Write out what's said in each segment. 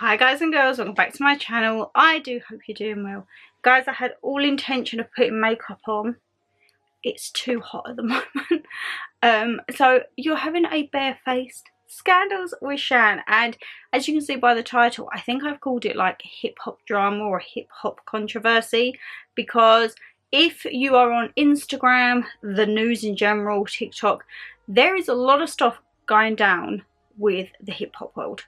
Hi guys and girls, welcome back to my channel. I do hope you're doing well. Guys, I had all intention of putting makeup on. It's too hot at the moment. So you're having a barefaced Scandals with Shan, and as you can see by the title, I think I've called it like hip hop drama or hip hop controversy, because if you are on Instagram, the news in general, TikTok, there is a lot of stuff going down with the hip hop world.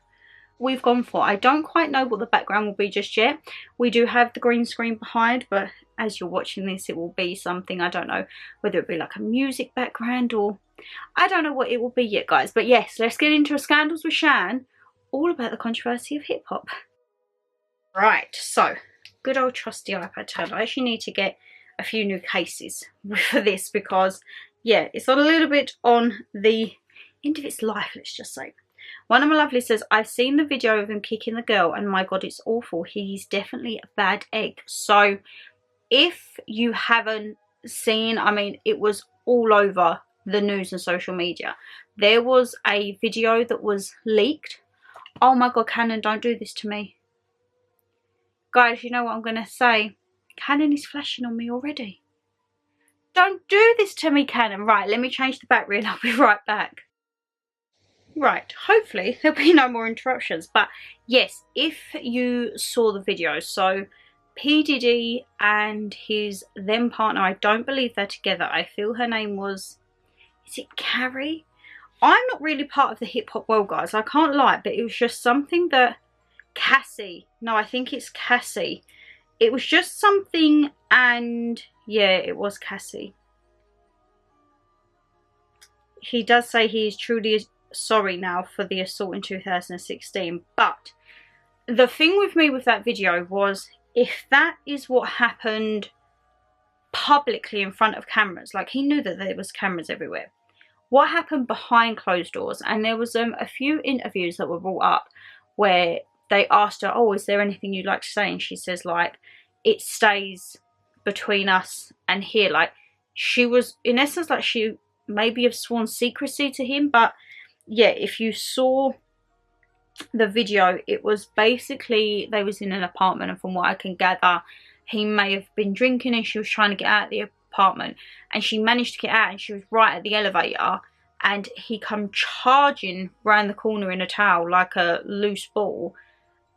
We've gone for, I don't quite know what the background will be just yet. We do have the green screen behind, but as you're watching this, it will be something, I don't know whether it be like a music background or I don't know what it will be yet, guys. But yes, let's get into a Scandals with Shan, all about the controversy of hip hop. Right, so good old trusty iPad tab. I actually need to get a few new cases for this because yeah, it's a little bit on the end of its life, let's just say. One of my lovely says, I've seen the video of him kicking the girl and my god, it's awful. He's definitely a bad egg. So if you haven't seen, I mean, it was all over the news and social media. There was a video that was leaked. Oh my god, Canon, don't do this to me. Guys, you know what I'm going to say? Canon is flashing on me already. Don't do this to me, Canon. Right, let me change the battery and I'll be right back. Right, hopefully there'll be no more interruptions. But yes, if you saw the video, so P. Diddy and his then partner, I don't believe they're together. I feel her name was, is it Carrie? I'm not really part of the hip hop world, guys, I can't lie, but it was just something that Cassie, no, I think it's Cassie. It was just something, and yeah, it was Cassie. He does say he is truly sorry now for the assault in 2016, but the thing with me with that video was, if that is what happened publicly in front of cameras, like he knew that there was cameras everywhere, what happened behind closed doors? And there was a few interviews that were brought up where they asked her, oh, is there anything you'd like to say? And she says, like, it stays between us and here. Like, she was in essence like she maybe have sworn secrecy to him. But yeah, if you saw the video, it was basically they was in an apartment, and from what I can gather, he may have been drinking and she was trying to get out of the apartment, and she managed to get out, and she was right at the elevator, and he come charging round the corner in a towel like a loose ball,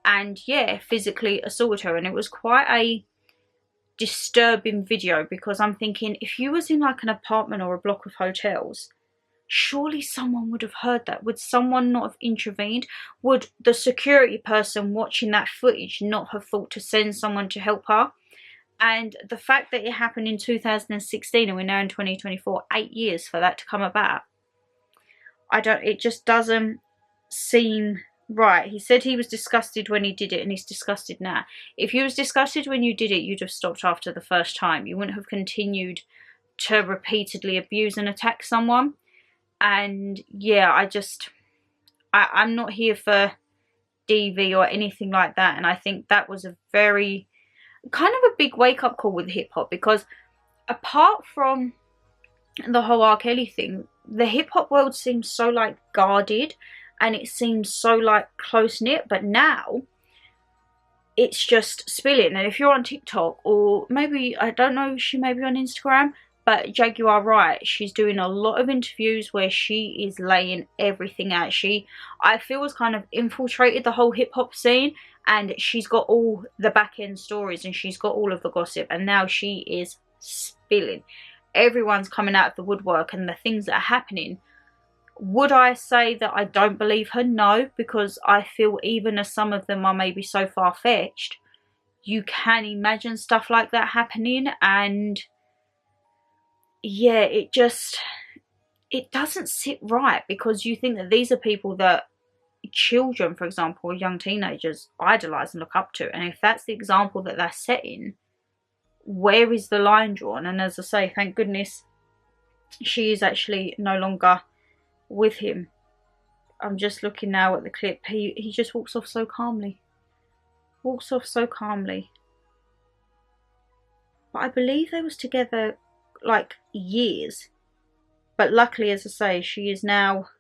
and yeah, physically assaulted her. And it was quite a disturbing video, because I'm thinking, if you was in like an apartment or a block of hotels, surely someone would have heard that. Would someone not have intervened? Would the security person watching that footage not have thought to send someone to help her? And the fact that it happened in 2016 and we're now in 2024, 8 years for that to come about, it just doesn't seem right. He said he was disgusted when he did it, and he's disgusted now. If you was disgusted when you did it, you'd have stopped after the first time. You wouldn't have continued to repeatedly abuse and attack someone. And yeah, I'm not here for DV or anything like that. And I think that was a very kind of a big wake up call with hip hop, because apart from the whole R. Kelly thing, the hip hop world seems so like guarded and it seems so like close knit. But now it's just spilling. And if you're on TikTok, or maybe, I don't know, she may be on Instagram, but Jaguar Wright, she's doing a lot of interviews where she is laying everything out. She, I feel, has kind of infiltrated the whole hip hop scene, and she's got all the back end stories and she's got all of the gossip, and now she is spilling. Everyone's coming out of the woodwork and the things that are happening. Would I say that I don't believe her? No, because I feel even as some of them are maybe so far-fetched, you can imagine stuff like that happening. And yeah, it doesn't sit right, because you think that these are people that children, for example, young teenagers idolize and look up to. And if that's the example that they're setting, where is the line drawn? And as I say, thank goodness she is actually no longer with him. I'm just looking now at the clip. He just walks off so calmly. Walks off so calmly. But I believe they was together like years. But luckily, as I say, she's not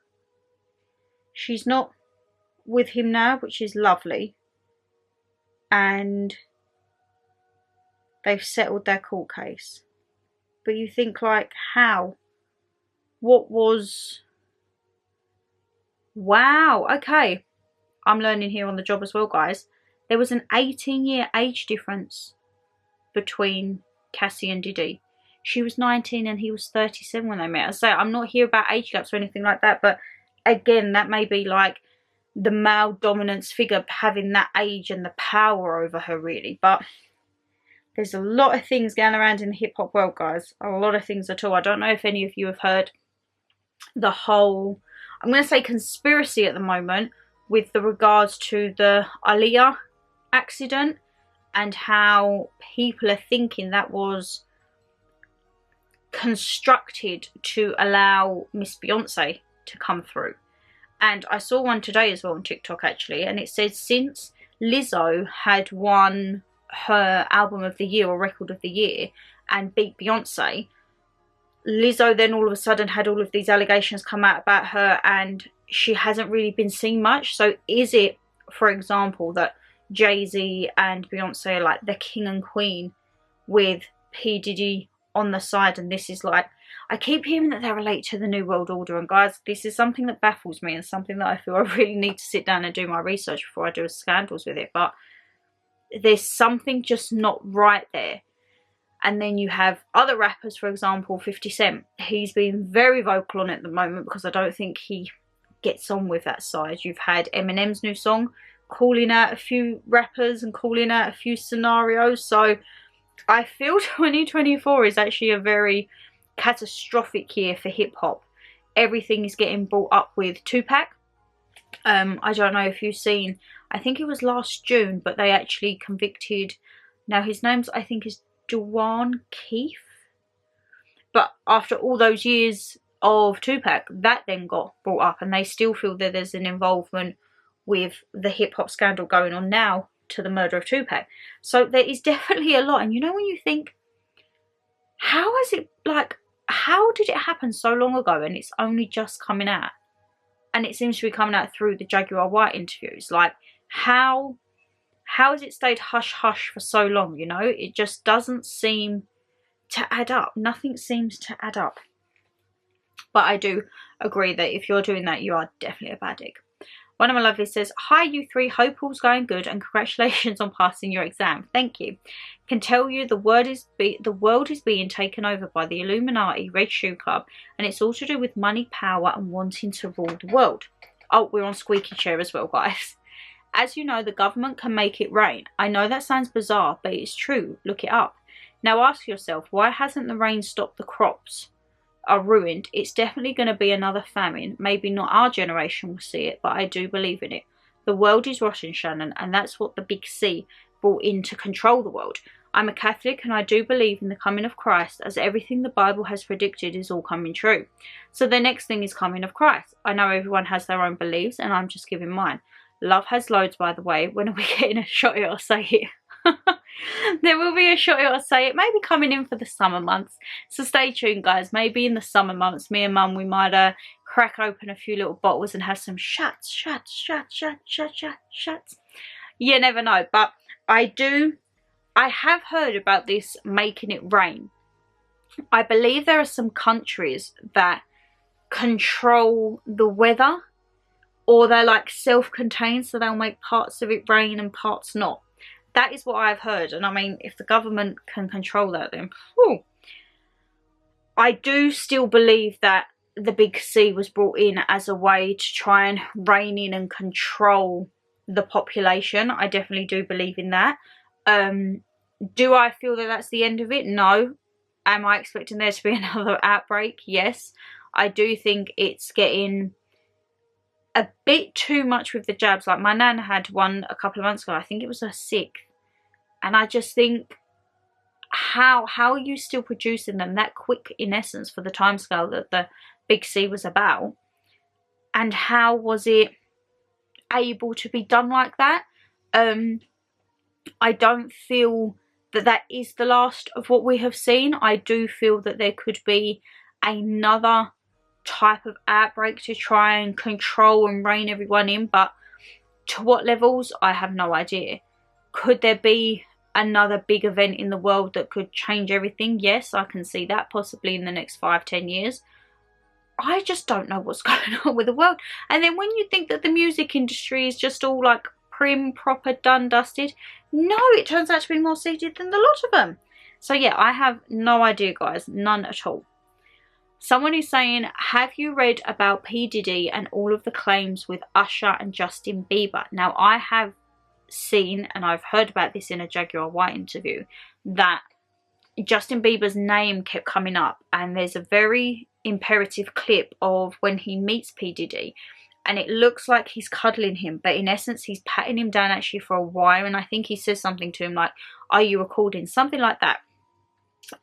with him now, which is lovely. and they've settled their court case. But you think, like, how? What was... Wow, okay. I'm learning here on the job as well, guys. There was an 18-year age difference between Cassie and Diddy. She was 19 and he was 37 when they met. I say, I'm not here about age gaps or anything like that, but again, that may be like the male dominance figure having that age and the power over her, really. But there's a lot of things going around in the hip-hop world, guys. A lot of things at all. I don't know if any of you have heard the whole, I'm going to say, conspiracy at the moment with the regards to the Aaliyah accident, and how people are thinking that was constructed to allow Miss Beyonce to come through. And I saw one today as well on TikTok, actually, and it said since Lizzo had won her album of the year or record of the year and beat Beyonce, Lizzo then all of a sudden had all of these allegations come out about her, and she hasn't really been seen much. So is it, for example, that Jay-Z and Beyonce are like the king and queen with P. Diddy on the side, and this is like, I keep hearing that they relate to the New World Order, and guys, this is something that baffles me and something that I feel I really need to sit down and do my research before I do scandals with it. But there's something just not right there. And then you have other rappers, for example, 50 Cent. He's been very vocal on it at the moment because I don't think he gets on with that side. You've had Eminem's new song calling out a few rappers and calling out a few scenarios. So I feel 2024 is actually a very catastrophic year for hip-hop. Everything is getting brought up with Tupac. I don't know if you've seen, I think it was last June, but they actually convicted, now his name's, I think, is Dwan Keith. But after all those years of Tupac, that then got brought up, and they still feel that there's an involvement with the hip-hop scandal going on now to the murder of Tupac. So there is definitely a lot. And you know, when you think, how is it, like, how did it happen so long ago and it's only just coming out? And it seems to be coming out through the Jaguar White interviews. Like, how has it stayed hush-hush for so long, you know? It just doesn't seem to add up. Nothing seems to add up. But I do agree that if you're doing that, you are definitely a bad egg. One of my lovelies says, hi you three, hope all's going good and congratulations on passing your exam. Thank you. Can tell you the world is being taken over by the Illuminati Red Shoe Club, and it's all to do with money, power and wanting to rule the world. Oh, we're on squeaky chair as well, guys. As you know, the government can make it rain. I know that sounds bizarre, but it's true. Look it up. Now ask yourself, why hasn't the rain stopped the crops? Are ruined. It's definitely going to be another famine. Maybe not our generation will see it, but I do believe in it. The world is rotten, Shannon, and that's what the big C brought in to control the world. I'm a Catholic and I do believe in the coming of Christ, as everything the Bible has predicted is all coming true. So the next thing is coming of Christ. I know everyone has their own beliefs and I'm just giving mine. Love has loads, by the way. When are we getting a shot at or say it? There will be a shot at or say it, maybe coming in for the summer months. So stay tuned, guys. Maybe in the summer months, me and Mum, we might crack open a few little bottles and have some shots. You never know. But I have heard about this making it rain. I believe there are some countries that control the weather, or they're like self-contained, so they'll make parts of it rain and parts not. That is what I've heard. And I mean, if the government can control that, then whew. I do still believe that the big C was brought in as a way to try and rein in and control the population. I definitely do believe in that. Do I feel that that's the end of it? No. Am I expecting there to be another outbreak? Yes. I do think it's getting a bit too much with the jabs. Like, my nan had one a couple of months ago. I think it was her 6th. And I just think, how are you still producing them that quick, in essence, for the timescale that the big C was about? And how was it able to be done like that? I don't feel that that is the last of what we have seen. I do feel that there could be another type of outbreak to try and control and rein everyone in, but to what levels, I have no idea. Could there be another big event in the world that could change everything? Yes, I can see that possibly in the next 5-10 years. I just don't know what's going on with the world. And then when you think that the music industry is just all like prim, proper, done, dusted, no, it turns out to be more seeded than the lot of them. So yeah, I have no idea, guys, none at all. Someone is saying, have you read about P. Diddy and all of the claims with Usher and Justin Bieber? Now, I have seen, and I've heard about this in a Jaguar White interview, that Justin Bieber's name kept coming up, and there's a very imperative clip of when he meets P. Diddy, and it looks like he's cuddling him, but in essence he's patting him down actually for a while, and I think he says something to him like, are you recording? Something like that.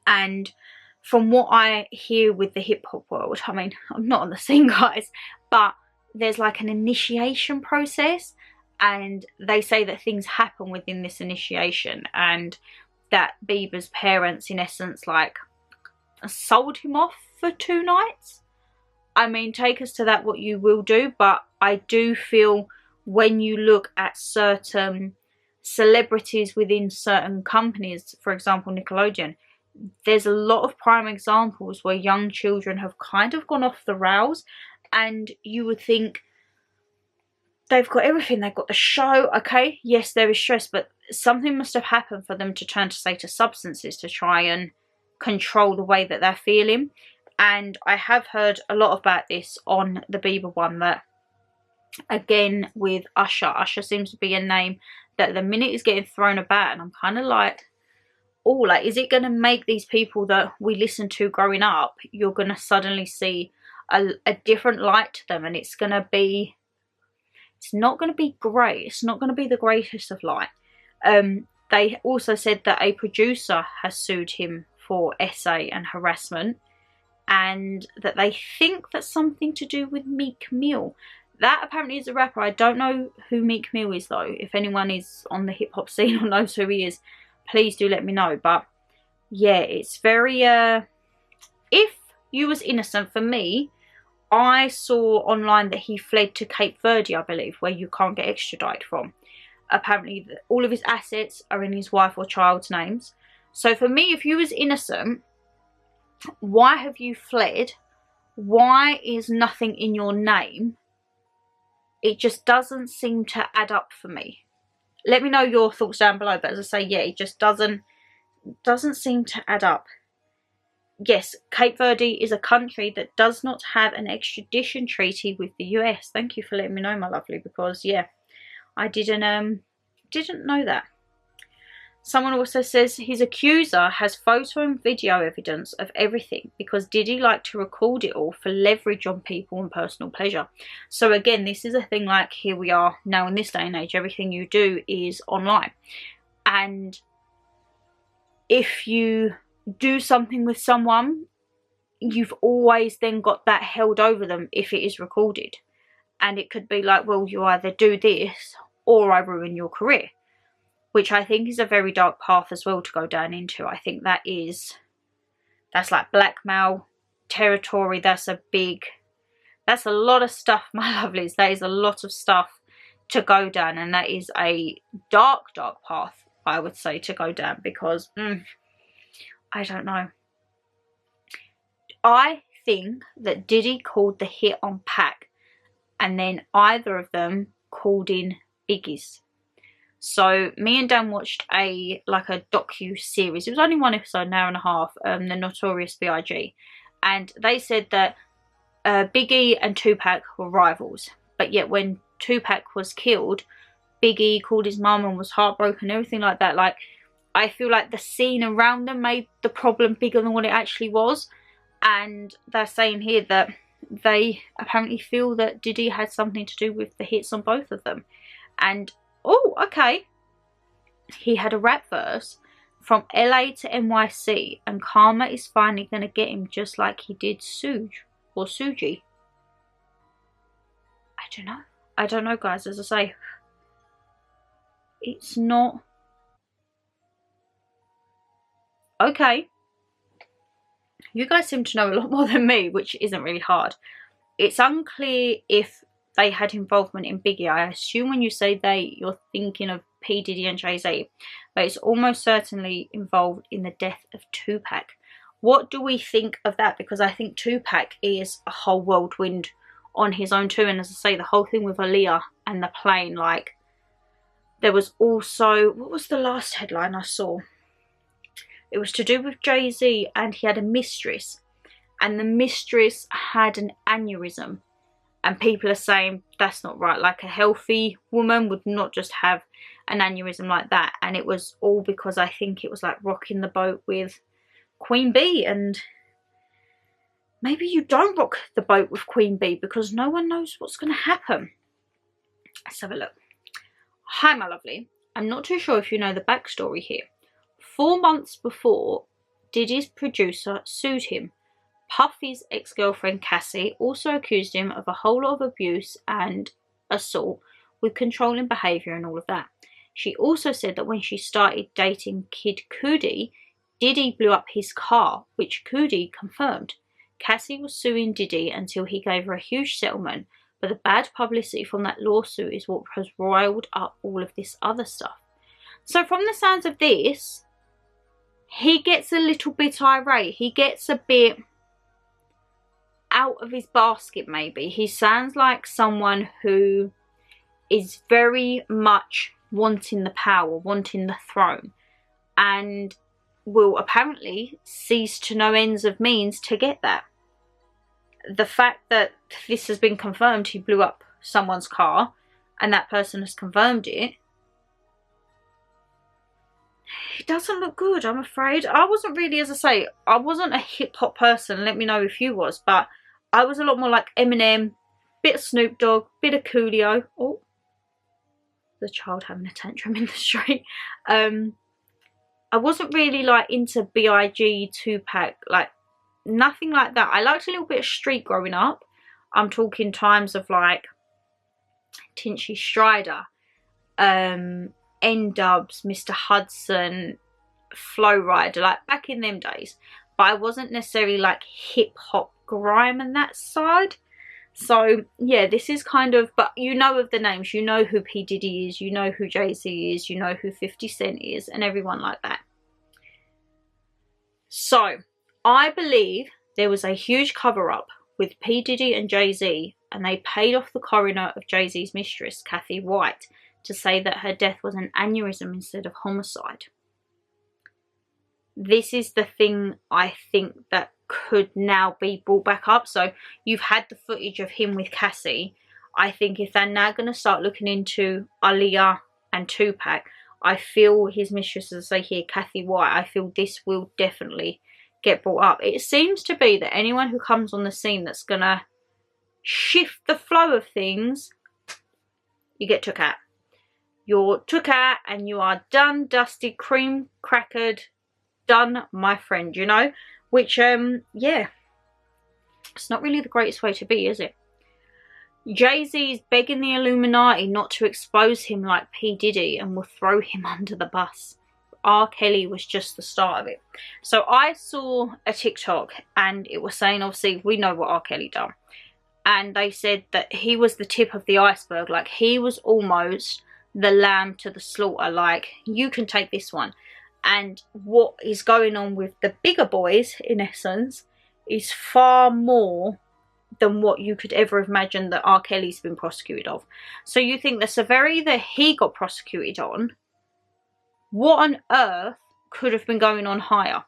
And from what I hear with the hip-hop world, I mean, I'm not on the scene, guys, but there's like an initiation process, and they say that things happen within this initiation, and that Bieber's parents in essence like sold him off for 2 nights. I mean, take us to that what you will do, but I do feel when you look at certain celebrities within certain companies, for example Nickelodeon, there's a lot of prime examples where young children have kind of gone off the rails, and you would think they've got everything, they've got the show, okay, yes there is stress, but something must have happened for them to turn to, say, to substances to try and control the way that they're feeling. And I have heard a lot about this on the Bieber one, that again with Usher seems to be a name that the minute is getting thrown about, and I'm kind of like, oh, like, is it going to make these people that we listened to growing up, you're going to suddenly see a different light to them, and it's going to be, it's not going to be great, it's not going to be the greatest of light. They also said that a producer has sued him for SA and harassment, and that they think that's something to do with Meek Mill. That apparently is a rapper. I don't know who Meek Mill is though. If anyone is on the hip hop scene or knows who he is, please do let me know. But yeah, it's very if you was innocent, for me, I saw online that he fled to Cape Verde, I believe, where you can't get extradited from. Apparently all of his assets are in his wife or child's names. So for me, if you was innocent, why have you fled? Why is nothing in your name? It just doesn't seem to add up for me. Let me know your thoughts down below, but as I say, yeah, it just doesn't seem to add up. Yes, Cape Verde is a country that does not have an extradition treaty with the US. Thank you for letting me know, my lovely, because yeah, I didn't know that. Someone also says his accuser has photo and video evidence of everything because Diddy liked to record it all for leverage on people and personal pleasure. So again, this is a thing like, here we are now in this day and age, everything you do is online. And if you do something with someone, you've always then got that held over them if it is recorded. And it could be like, well, you either do this or I ruin your career. Which I think is a very dark path as well to go down into. I think that's like blackmail territory. That's a lot of stuff, my lovelies. That is a lot of stuff to go down. And that is a dark, dark path, I would say, to go down. Because, I don't know. I think that Diddy called the hit on Pac. And then either of them called in Biggie's. So me and Dan watched a docu-series. It was only one episode, an hour and a half, the Notorious B.I.G. And they said that Biggie and Tupac were rivals. But yet when Tupac was killed, Biggie called his mum and was heartbroken, everything like that. Like, I feel like the scene around them made the problem bigger than what it actually was. And they're saying here that they apparently feel that Diddy had something to do with the hits on both of them. And oh, okay. He had a rap verse from LA to NYC, and karma is finally going to get him just like he did Suge or Suji. I don't know. I don't know, guys. As I say, it's not okay. You guys seem to know a lot more than me, which isn't really hard. It's unclear if they had involvement in Biggie. I assume when you say they, you're thinking of P. Diddy and Jay-Z, but it's almost certainly involved in the death of Tupac. What do we think of that? Because I think Tupac is a whole whirlwind on his own too. And as I say, the whole thing with Aaliyah and the plane, like, there was also, what was the last headline I saw? It was to do with Jay-Z, and he had a mistress, and the mistress had an aneurysm. And people are saying that's not right. Like, a healthy woman would not just have an aneurysm like that. And it was all because I think it was like rocking the boat with Queen Bee. And maybe you don't rock the boat with Queen Bee, because no one knows what's going to happen. Let's have a look. Hi, my lovely. I'm not too sure if you know the backstory here. 4 months before, Diddy's producer sued him. Puffy's ex-girlfriend Cassie also accused him of a whole lot of abuse and assault with controlling behaviour and all of that. She also said that when she started dating Kid Cudi, Diddy blew up his car, which Cudi confirmed. Cassie was suing Diddy until he gave her a huge settlement, but the bad publicity from that lawsuit is what has riled up all of this other stuff. So from the sounds of this, he gets a little bit irate. He gets a bit out of his basket, maybe. He sounds like someone who is very much wanting the power, wanting the throne, and will apparently cease to no ends of means to get that. The fact that this has been confirmed, he blew up someone's car, and that person has confirmed it, it doesn't look good, I'm afraid. I wasn't really, as I say, I wasn't a hip-hop person. Let me know if you was, but I was a lot more like Eminem, bit of Snoop Dogg, bit of Coolio. Oh, the child having a tantrum in the street. I wasn't really like into B.I.G, Tupac, like nothing like that. I liked a little bit of street growing up. I'm talking times of like Tinchy Strider, N-Dubs, Mr. Hudson, Flow Rider, like back in them days. But I wasn't necessarily like hip hop, grime and that side. So yeah, this is kind of, but you know of the names, you know who P. Diddy is, you know who Jay-Z is, you know who 50 Cent is, and everyone like that. So I believe there was a huge cover up with P. Diddy and Jay-Z, and they paid off the coroner of Jay-Z's mistress, Kathy White, to say that her death was an aneurysm instead of homicide. This is the thing I think that could now be brought back up. So you've had the footage of him with Cassie. I think if they're now going to start looking into Aaliyah and Tupac, I feel his mistress, as I say here, Kathy White, I feel this will definitely get brought up. It seems to be that anyone who comes on the scene that's going to shift the flow of things, you get took at. You're took at and you are done, dusted, cream crackered, done, my friend, you know? Which, yeah, it's not really the greatest way to be, is it? Jay-Z is begging the Illuminati not to expose him like P. Diddy and will throw him under the bus. R. Kelly was just the start of it. So I saw a TikTok and it was saying, obviously, we know what R. Kelly done. And they said that he was the tip of the iceberg. Like, he was almost the lamb to the slaughter. Like, you can take this one. And what is going on with the bigger boys, in essence, is far more than what you could ever imagine that R. Kelly's been prosecuted of. So you think the severity that he got prosecuted on, what on earth could have been going on higher?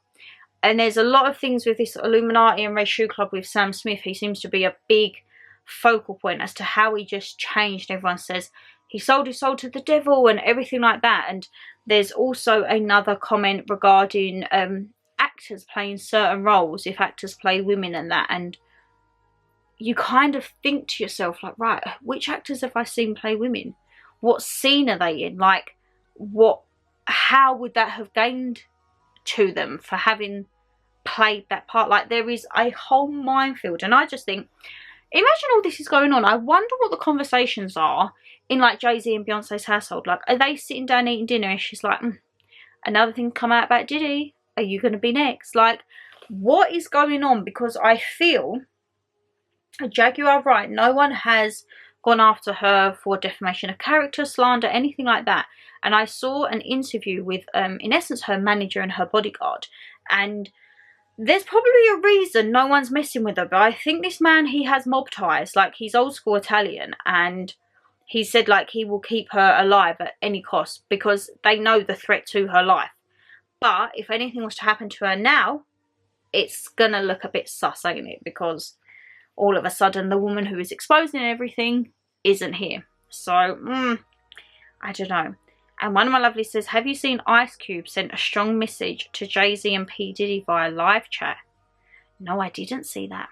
And there's a lot of things with this Illuminati and Ray Shoe Club with Sam Smith. He seems to be a big focal point as to how he just changed. Everyone says he sold his soul to the devil and everything like that. And there's also another comment regarding actors playing certain roles, if actors play women and that. And you kind of think to yourself, like, right, which actors have I seen play women? What scene are they in? Like, how would that have gained to them for having played that part? Like, there is a whole minefield. And I just think, imagine all this is going on. I wonder what the conversations are in like Jay-Z and Beyonce's household. Like, are they sitting down eating dinner and she's like, another thing come out about Diddy, are you going to be next? Like, what is going on? Because I feel, Jag, you are right, no one has gone after her for defamation of character, slander, anything like that. And I saw an interview with, in essence, her manager and her bodyguard. And there's probably a reason no one's messing with her. But I think this man, he has mob ties. Like, he's old school Italian. And he said, like, he will keep her alive at any cost because they know the threat to her life. But if anything was to happen to her now, it's gonna look a bit sus, ain't it? Because all of a sudden the woman who is exposing everything isn't here. So, I don't know. And one of my lovelies says, have you seen Ice Cube sent a strong message to Jay-Z and P. Diddy via live chat? No, I didn't see that.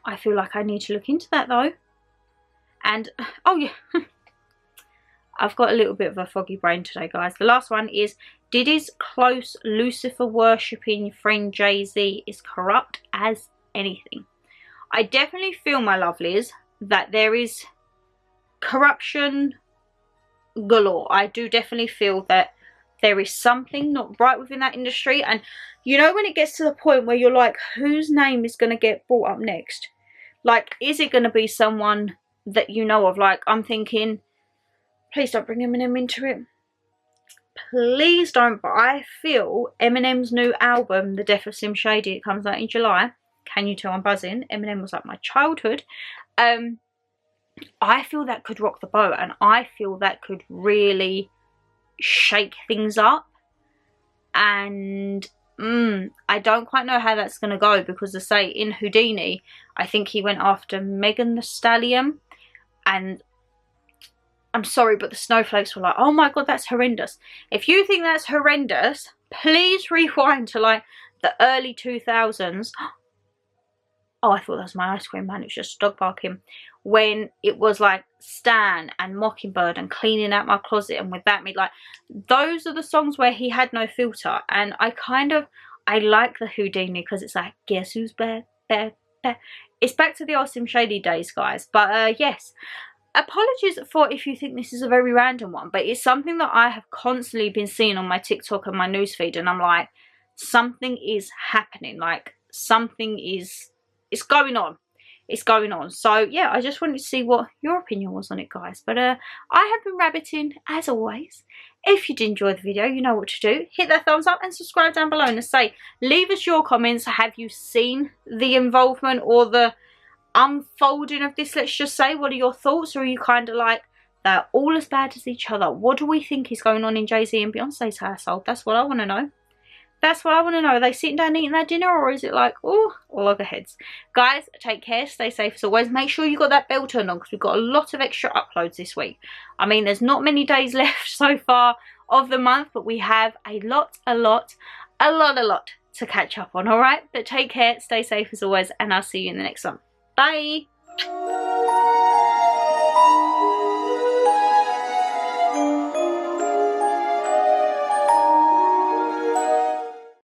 I feel like I need to look into that though. And, oh yeah, I've got a little bit of a foggy brain today, guys. The last one is, Diddy's close Lucifer worshipping friend Jay-Z is corrupt as anything. I definitely feel, my lovelies, that there is corruption galore. I do definitely feel that there is something not right within that industry. And you know, when it gets to the point where you're like, whose name is going to get brought up next? Like, is it going to be someone that you know of? Like, I'm thinking, please don't bring Eminem into it. Please don't. But I feel Eminem's new album, The Death of Slim Shady, it comes out in July. Can you tell I'm buzzing? Eminem was like my childhood. I feel that could rock the boat, and I feel that could really shake things up. And I don't quite know how that's going to go, because I say in Houdini, I think he went after Megan Thee Stallion, and I'm sorry, but the snowflakes were like, oh my god, that's horrendous. If you think that's horrendous, please rewind to like the early 2000s. Oh, I thought that was my ice cream man. It was just dog barking. When it was like Stan and Mockingbird and Cleaning Out My Closet, and With That Me, like, those are the songs where he had no filter. And I like the Houdini, because it's like, guess who's bad, bad, bad. It's back to the old Slim Shady days, guys. But yes, apologies for if you think this is a very random one, but it's something that I have constantly been seeing on my TikTok and my newsfeed, and I'm like, something is happening. Like, something is... it's going on. It's going on. So yeah, I just wanted to see what your opinion was on it, guys. But I have been rabbiting as always. If you did enjoy the video, you know what to do. Hit that thumbs up and subscribe down below. And say, leave us your comments. Have you seen the involvement or the unfolding of this? Let's just say, what are your thoughts? Or are you kind of like, they're all as bad as each other? What do we think is going on in Jay-Z and Beyonce's household? That's what I want to know. That's what I want to know. Are they sitting down eating their dinner, or is it like, oh, loggerheads? Guys, take care. Stay safe as always. Make sure you got that bell turned on, because we've got a lot of extra uploads this week. I mean, there's not many days left so far of the month, but we have a lot to catch up on, all right? But take care. Stay safe as always, and I'll see you in the next one. Bye.